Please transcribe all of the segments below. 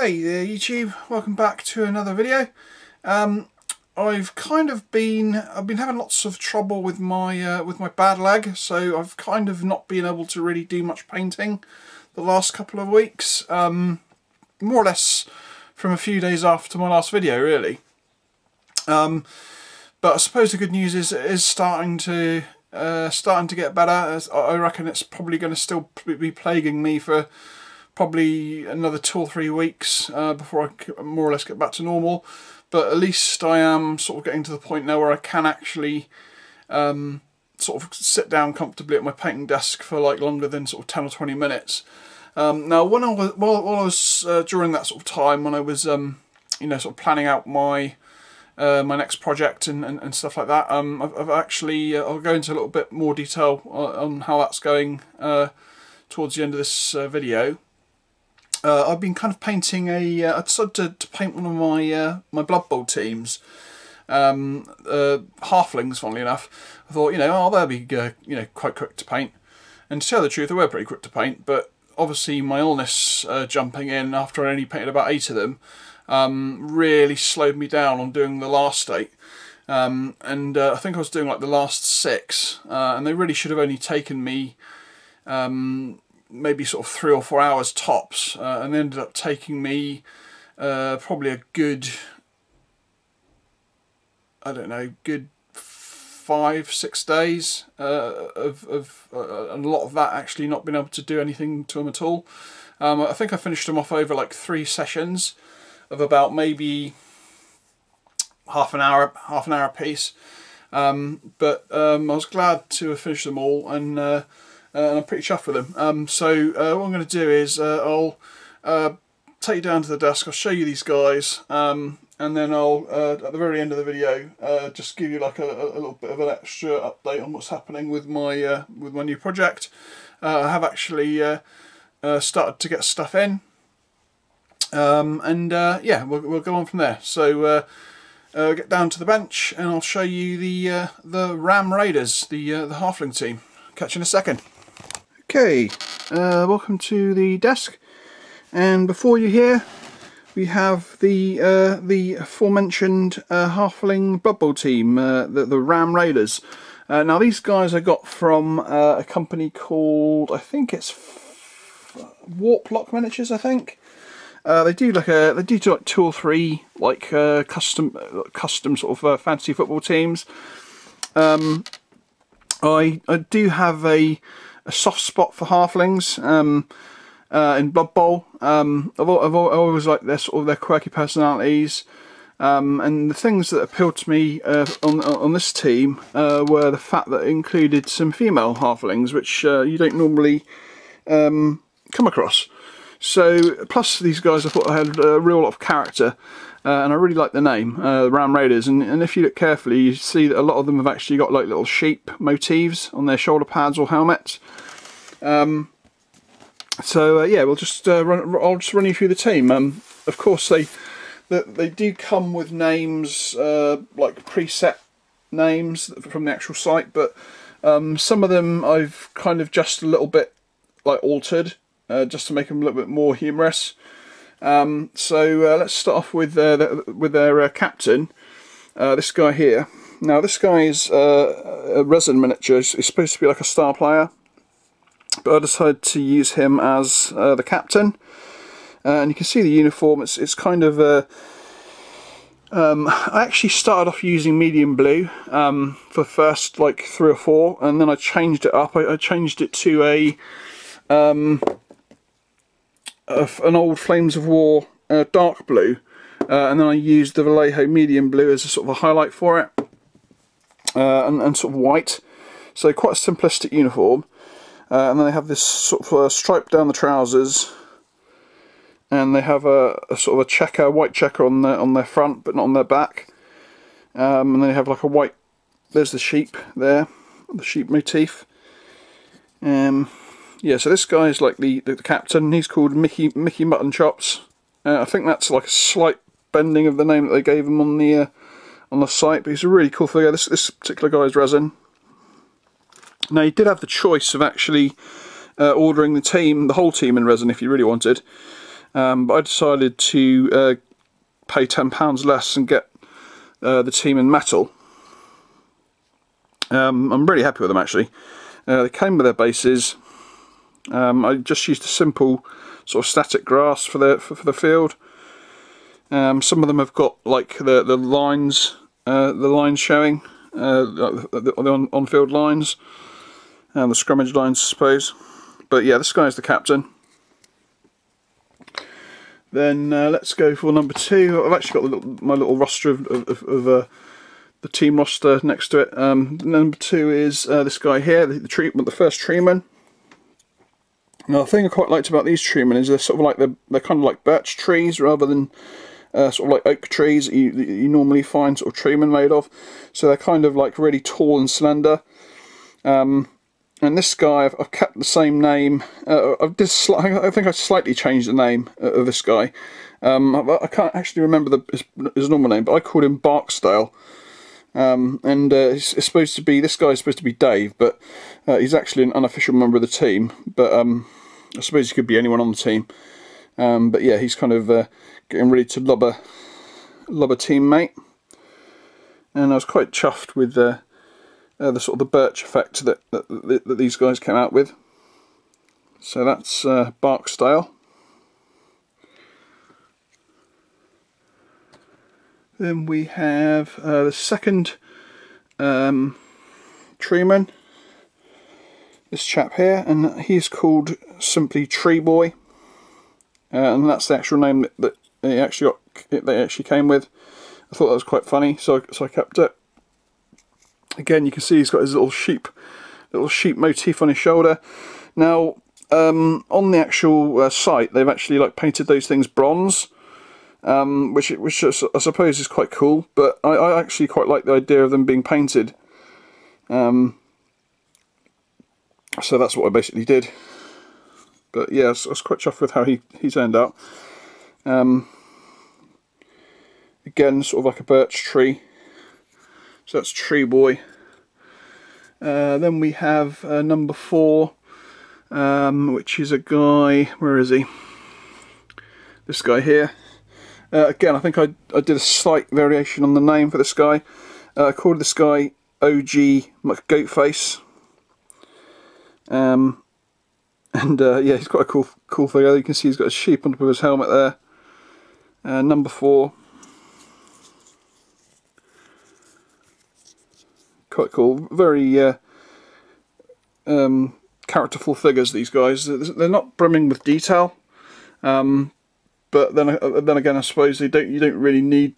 Hey there YouTube, welcome back to another video. I've been having lots of trouble with my bad leg, so I've kind of not been able to really do much painting the last couple of weeks. More or less from a few days after my last video, really. But I suppose the good news is it is starting to get better. I reckon it's probably going to still be plaguing me for probably another 2 or 3 weeks before I more or less get back to normal. But at least I am sort of getting to the point now where I can actually sort of sit down comfortably at my painting desk for like longer than sort of 10 or 20 minutes. Now, while I was during that sort of time, when I was you know, sort of planning out my my next project and stuff like that, I've actually I'll go into a little bit more detail on how that's going towards the end of this video. I've been kind of painting I decided to paint one of my Blood Bowl teams, halflings. Funnily enough, I thought, you know, oh, they'll be you know, quite quick to paint. And to tell the truth, they were pretty quick to paint. But obviously, my illness jumping in after I only painted about 8 of them really slowed me down on doing the last 8. And I think I was doing like the last 6, and they really should have only taken me maybe sort of 3 or 4 hours tops, and they ended up taking me probably a good, I don't know, good 5-6 days of a lot of that actually not being able to do anything to them at all. I think I finished them off over like 3 sessions of about maybe half an hour a piece. But I was glad to have finished them all, and I'm pretty chuffed with them. So what I'm going to do is I'll take you down to the desk, I'll show you these guys, and then I'll, at the very end of the video, just give you like a little bit of an extra update on what's happening with my new project. I have actually started to get stuff in, and yeah, we'll go on from there. So get down to the bench, and I'll show you the Ram Raiders, the halfling team. Catch you in a second. Okay, welcome to the desk, and before you here we have the aforementioned halfling Blood Bowl team, the Ram Raiders. Now these guys I got from a company called, I think it's Warp Lock Miniatures, I think. They do like 2 or 3 like custom sort of fantasy football teams. I do have a soft spot for halflings in Blood Bowl. I've always liked their quirky personalities, and the things that appealed to me on this team were the fact that it included some female halflings, which you don't normally come across. So, plus these guys I thought they had a real lot of character, and I really like the name, Ram Raiders. And if you look carefully, you see that a lot of them have actually got like little sheep motifs on their shoulder pads or helmets. So yeah, we'll just I'll just run you through the team. Of course, they do come with names, like preset names from the actual site, but some of them I've kind of just a little bit like altered, just to make them a little bit more humorous. So let's start off with their captain, this guy here. Now this guy is a resin miniature. He's supposed to be like a star player, but I decided to use him as the captain. And you can see the uniform. It's kind of I actually started off using medium blue for the first like 3 or 4, and then I changed it up. I changed it to an old Flames of War dark blue, and then I used the Vallejo medium blue as a sort of a highlight for it, and sort of white. So quite a simplistic uniform. And then they have this sort of stripe down the trousers, and they have a sort of a checker, white checker on their front, but not on their back. And then they have like a white. There's the sheep there, the sheep motif. Yeah, so this guy is like the captain. He's called Mickey Mutton Chops. I think that's like a slight bending of the name that they gave him on the site, but he's a really cool figure. This particular guy is resin. Now you did have the choice of actually ordering the whole team in resin if you really wanted, but I decided to pay £10 less and get the team in metal. I'm really happy with them actually. They came with their bases. I just used a simple sort of static grass for the field. Some of them have got like the lines showing, the on-field lines, and the scrummage lines, I suppose. But yeah, this guy's the captain. Then let's go for number 2. I've actually got my little roster of the team roster next to it. Number 2 is this guy here, the first treeman. Now, the thing I quite liked about these treemen is they're sort of like they're kind of like birch trees rather than sort of like oak trees that you normally find sort of treemen made of. So they're kind of like really tall and slender. And this guy, I've kept the same name. I think I slightly changed the name of this guy. I can't actually remember his normal name, but I called him Barksdale. It's supposed to be, this guy is supposed to be Dave, but he's actually an unofficial member of the team. But I suppose he could be anyone on the team. But yeah, he's kind of getting ready to lob a teammate. And I was quite chuffed with the sort of the birch effect that these guys came out with. So that's Barksdale. Then we have the second treeman, this chap here, and he's called simply Tree Boy, and that's the actual name that they actually came with. I thought that was quite funny, so I kept it. Again, you can see he's got his little sheep motif on his shoulder. Now, on the actual site, they've actually like painted those things bronze, which I suppose is quite cool. But I actually quite like the idea of them being painted. So that's what I basically did. But yeah, I was quite chuffed with how he turned out. Again, sort of like a birch tree. So that's Tree Boy. Then we have number 4, which is a guy, where is he? This guy here. Again, I think I did a slight variation on the name for this guy. I called this guy OG McGoatface. Yeah, he's quite a cool figure. You can see he's got a sheep on top of his helmet there. Number 4. Quite cool. Very characterful figures, these guys. They're not brimming with detail, but then again, I suppose they don't really need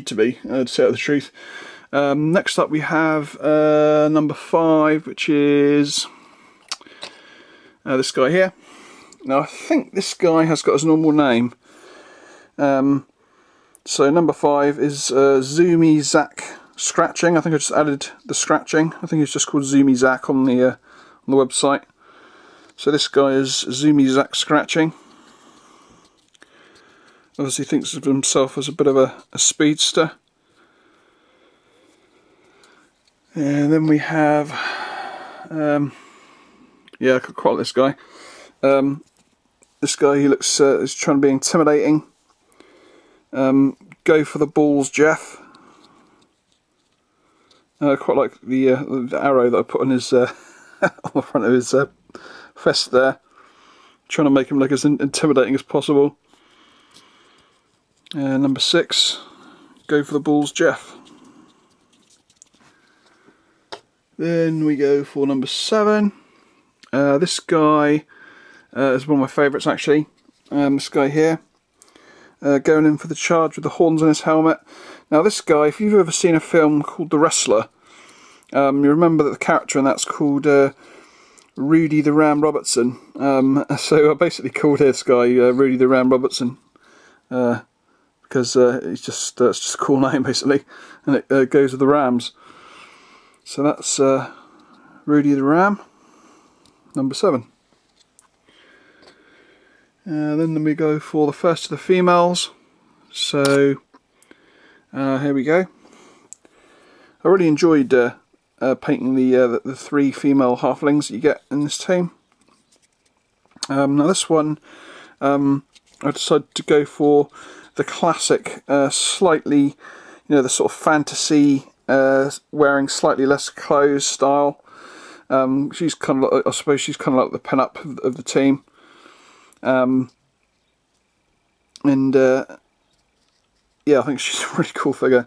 to be, to tell the truth. Next up, we have number 5, which is this guy here. Now, I think this guy has got his normal name. So number 5 is Zoomy Zach Scratching. I think I just added the scratching. I think it's just called Zoomy Zach on the website. So this guy is Zoomy Zach Scratching. Obviously thinks of himself as a bit of a speedster. And then we have, yeah, I could quite like this guy. This guy, he looks is trying to be intimidating. Go for the balls, Jeff. Quite like the arrow that I put on his on the front of his vest there, trying to make him look as intimidating as possible. Number 6, go for the balls, Jeff. Then we go for number 7. This guy is one of my favourites actually. This guy here, going in for the charge with the horns on his helmet. Now this guy, if you've ever seen a film called The Wrestler, you remember that the character in that's called Rudy the Ram Robertson. So I basically called this guy Rudy the Ram Robertson because it's just a cool name basically, and it goes with the Rams. So that's Rudy the Ram, number 7. Then we go for the first of the females. So here we go. I really enjoyed painting the 3 female halflings that you get in this team. Now this one, I decided to go for the classic, slightly, you know, the sort of fantasy, wearing slightly less clothes style. She's kind of, I suppose she's kind of like the pin-up of the team. Yeah, I think she's a really cool figure.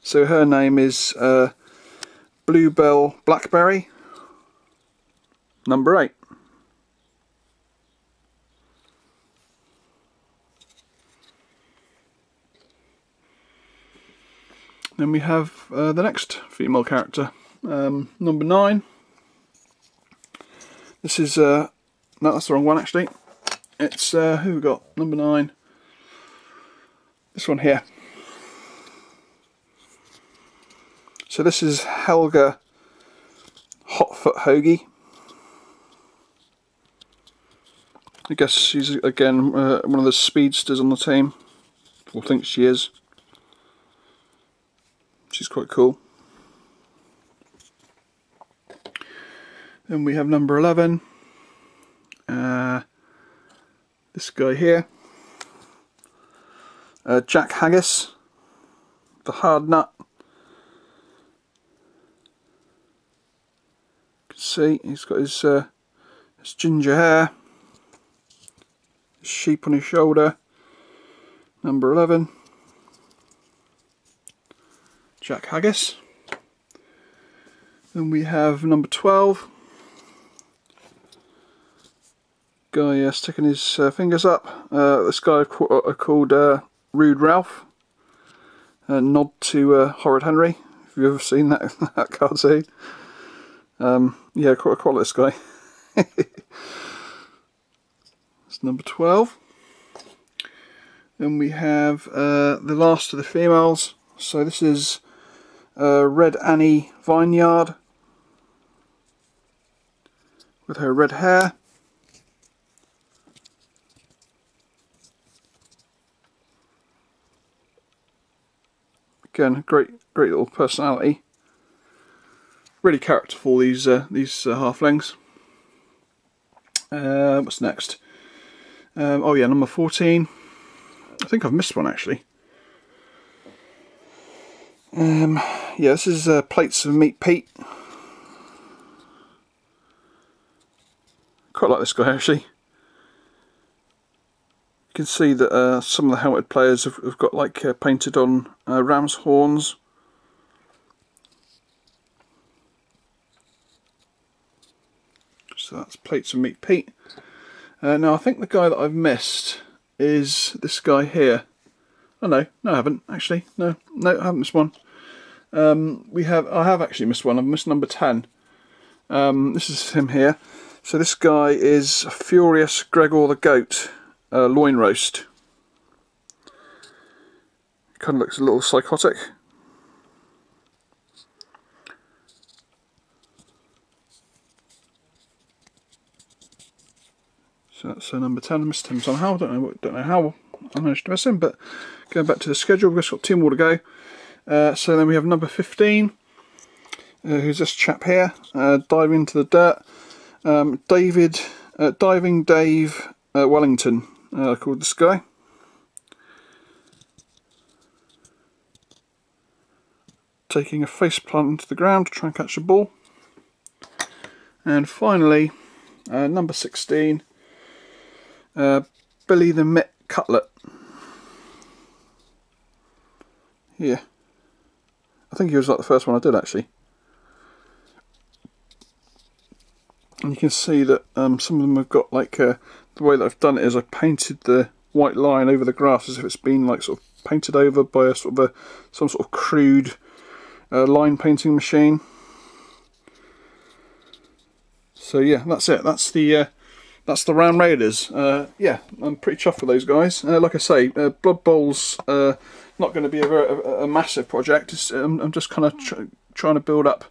So her name is Bluebell Blackberry, number 8. Then we have the next female character, number 9. This is, no, that's the wrong one actually. It's, who we got? Number 9. This one here. So this is Helga Hotfoot Hoagie. I guess she's again one of the speedsters on the team, or thinks she is. She's quite cool. Then we have number 11. This guy here. Jack Haggis, the hard nut. You can see he's got his ginger hair, his sheep on his shoulder. Number 11. Jack Haggis. Then we have number 12. Guy sticking his fingers up. This guy called Rude Ralph. Nod to Horrid Henry. If you've ever seen that that cartoon. Yeah, quite like this guy. That's number 12. Then we have the last of the females. So this is Red Annie Vineyard with her red hair. Again, great little personality. Really characterful, these halflings. What's next? Oh yeah, number 14. I think I've missed one actually. Yeah, this is Plates of Meat Pete. Quite like this guy actually. You can see that some of the helmeted players have got like painted on ram's horns. So that's Plates of Meat Pete. Now I think the guy that I've missed is this guy here. Oh no, I haven't actually. No, I haven't missed one. I have actually missed one. I've missed number 10. This is him here. So this guy is Furious Gregor the Goat. Loin roast. Kind of looks a little psychotic. So that's number 10. I missed him somehow. Don't know how I managed to miss him. But going back to the schedule, we've just got 2 more to go. So then we have number 15. Who's this chap here? Diving into the dirt. Diving Dave Wellington. Called this guy. Taking a face plant into the ground to try and catch a ball. And finally, number 16, Billy the Mitt Cutlet. Yeah, I think he was like the first one I did actually. And you can see that some of them have got like the way that I've done it is I painted the white line over the grass as if it's been like sort of painted over by a some sort of crude line painting machine. So yeah, that's it. That's the Ram Raiders. Yeah, I'm pretty chuffed with those guys. Like I say, Blood Bowl's not going to be a massive project. I'm just kind of trying to build up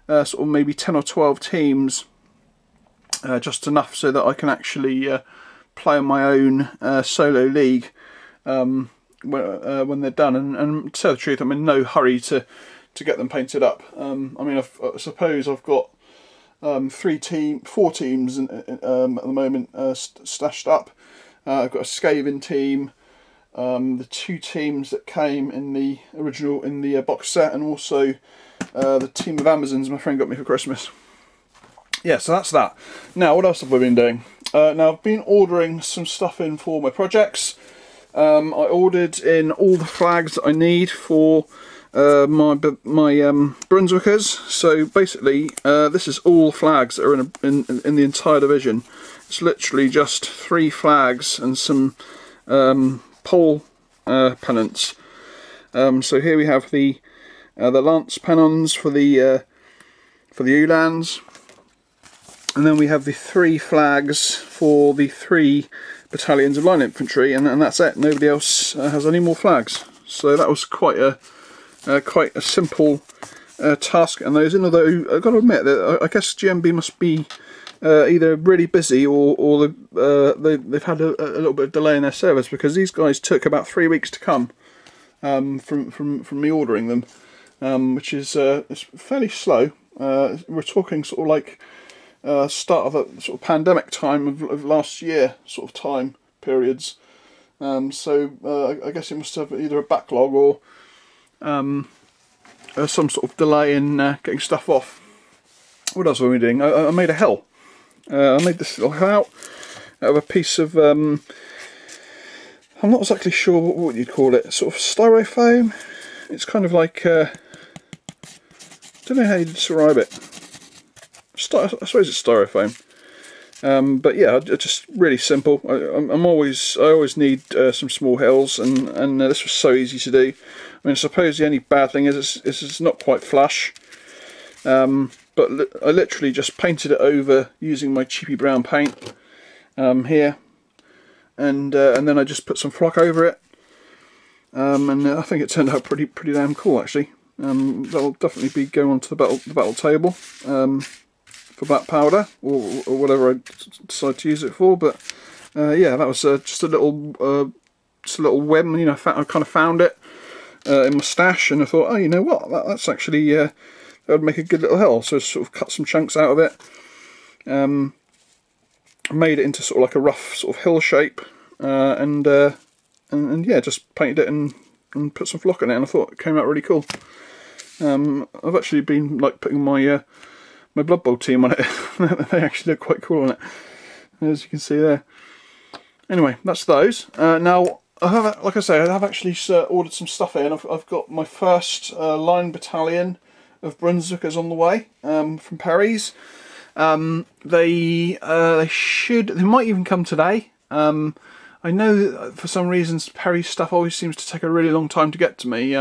sort of maybe 10 or 12 teams. Just enough so that I can actually play on my own solo league when they're done. And to tell the truth, I'm in no hurry to get them painted up. I mean, I suppose I've got 4 teams at the moment stashed up. I've got a Skaven team, the 2 teams that came in the original, in the box set, and also the team of Amazons my friend got me for Christmas. Yeah, so that's that. Now, what else have I been doing? Now, I've been ordering some stuff in for my projects. I ordered in all the flags that I need for my Brunswickers. So basically, this is all flags that are in the entire division. It's literally just 3 flags and some pole pennants. So here we have the lance pennons for the Uhlans, and then we have the 3 flags for the 3 battalions of line infantry, and that's it. Nobody else has any more flags. So that was quite a simple task, and those. Although I've got to admit that I guess GMB must be either really busy or they've had a little bit of delay in their service, because these guys took about 3 weeks to come from me ordering them, which is it's fairly slow. We're talking sort of like start of a sort of pandemic time of last year sort of time periods. So I guess it must have either a backlog or some sort of delay in getting stuff off. What else were we doing? I made a hill. I made this little hill out of a piece of I'm not exactly sure what you'd call it, sort of styrofoam. It's kind of like I don't know how you describe it. I suppose it's styrofoam, but yeah, just really simple. I always need some small hills, and this was so easy to do. I mean, I suppose the only bad thing is it's not quite flush, but I literally just painted it over using my cheapy brown paint here, and then I just put some flock over it, and I think it turned out pretty damn cool actually. That'll definitely be going onto the battle table. For black powder or whatever I decide to use it for, but yeah, that was just a little whim. You know, I kind of found it in my stash, and I thought, oh, you know what, that's actually that would make a good little hill. So I sort of cut some chunks out of it, made it into sort of like a rough sort of hill shape, and yeah, just painted it and put some flock in it, and I thought it came out really cool. I've actually been like putting my Blood Bowl team on it. They actually look quite cool on it, as you can see there. Anyway, that's those. Now, like I say, I have actually ordered some stuff in. I've got my first line battalion of Brunswickers on the way from Perry's. They might even come today. I know that for some reasons Perry's stuff always seems to take a really long time to get to me.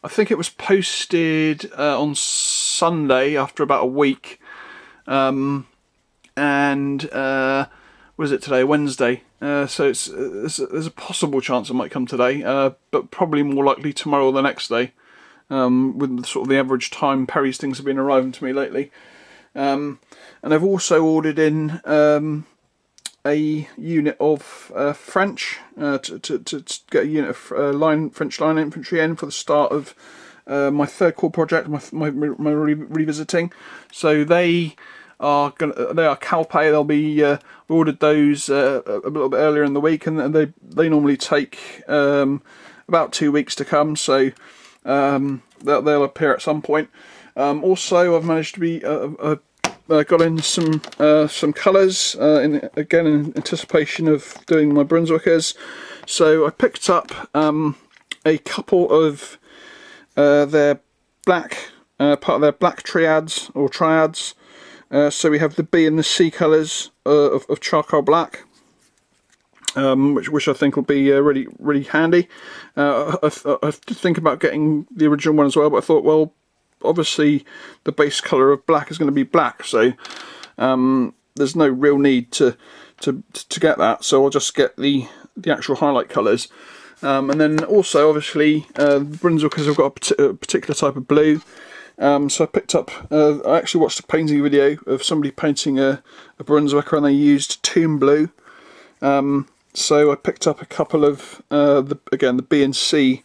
I think it was posted on Sunday after about a week, and was it today? Wednesday. So there's a possible chance it might come today, but probably more likely tomorrow or the next day, with sort of the average time Perry's things have been arriving to me lately. And I've also ordered in a unit of French to get a unit of French line infantry in for the start of my 3rd Corps project, my revisiting. So they are Calpe. They'll be ordered those a little bit earlier in the week, and they normally take about 2 weeks to come. So they'll appear at some point. Also, I've managed to be got in some colours again in anticipation of doing my Brunswickers. So I picked up a couple of their black part of their black triads or triads. So we have the B and the C colours of charcoal black, which I think will be really handy. I did think about getting the original one as well, but I thought, well, obviously the base colour of black is going to be black, so there's no real need to get that, so I'll just get the actual highlight colours. And then also obviously Brunswickers have got a particular type of blue, so I picked up, I actually watched a painting video of somebody painting a Brunswicker, and they used Tomb Blue, so I picked up a couple of again the B and C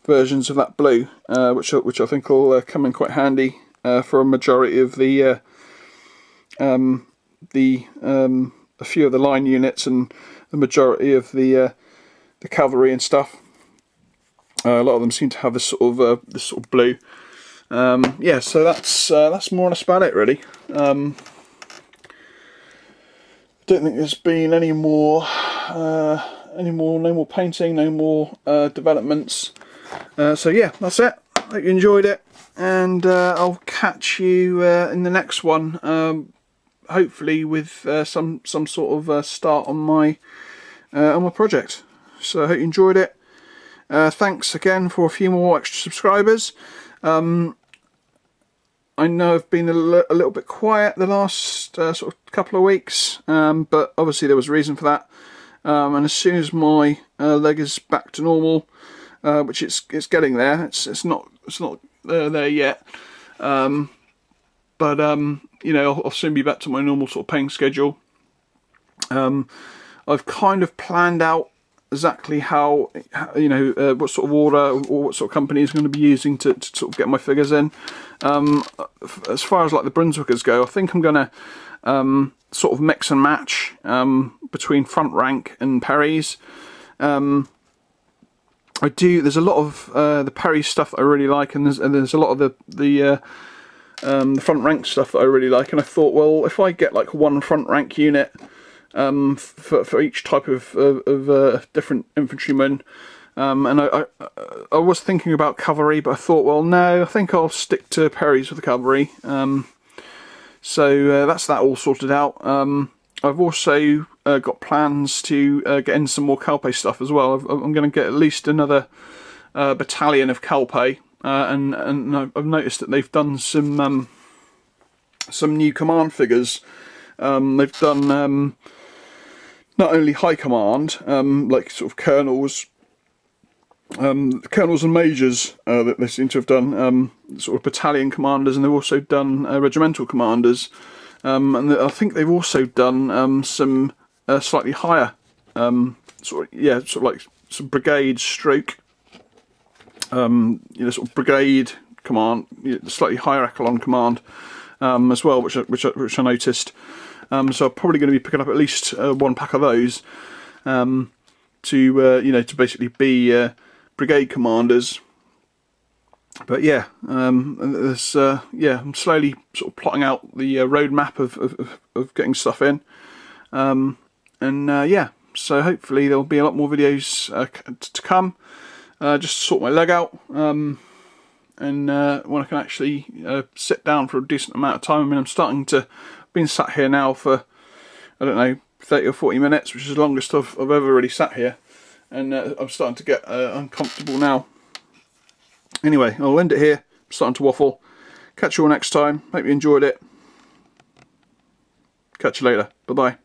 versions of that blue, which I think will come in quite handy for a majority of a few of the line units and majority of the cavalry and stuff. A lot of them seem to have this sort of blue. Yeah, so that's more or less about it, really. Don't think there's been no more painting, no more developments. So yeah, that's it. Hope you enjoyed it, and I'll catch you in the next one. Hopefully with some sort of start on my project. So I hope you enjoyed it. Thanks again for a few more extra subscribers. I know I've been a little bit quiet the last sort of couple of weeks, but obviously there was a reason for that. And as soon as my leg is back to normal, which it's getting there, it's not there yet, but you know, I'll soon be back to my normal sort of painting schedule. I've kind of planned out exactly how you know, what sort of order or what sort of company is going to be using to sort of get my figures in. As far as like the Brunswickers go, I think I'm going to sort of mix and match between front rank and Perry's. There's a lot of the Perry stuff that I really like, and there's a lot of the front rank stuff that I really like, and I thought, well, if I get like one front rank unit for each type of different infantryman, and I was thinking about cavalry, but I thought, well, no, I think I'll stick to Perry's with the cavalry. So that's that all sorted out. I've also got plans to get in some more Calpe stuff as well. I'm going to get at least another battalion of Calpe, and I've noticed that they've done some new command figures. They've done not only high command, like sort of colonels and majors that they seem to have done, sort of battalion commanders, and they've also done regimental commanders, and I think they've also done some slightly higher, sort of like some brigade stroke, you know, sort of brigade command, you know, slightly higher echelon command as well, which I noticed. So I'm probably going to be picking up at least one pack of those to you know, to basically be brigade commanders. But yeah, there's yeah, I'm slowly sort of plotting out the roadmap of getting stuff in, and yeah, so hopefully there'll be a lot more videos to come. Just to sort my leg out, and when I can actually sit down for a decent amount of time. I mean, I'm starting to been sat here now for, I don't know, 30 or 40 minutes, which is the longest I've ever really sat here, and I'm starting to get uncomfortable now. Anyway, I'll end it here. I'm starting to waffle. Catch you all next time. Hope you enjoyed it. Catch you later. Bye bye.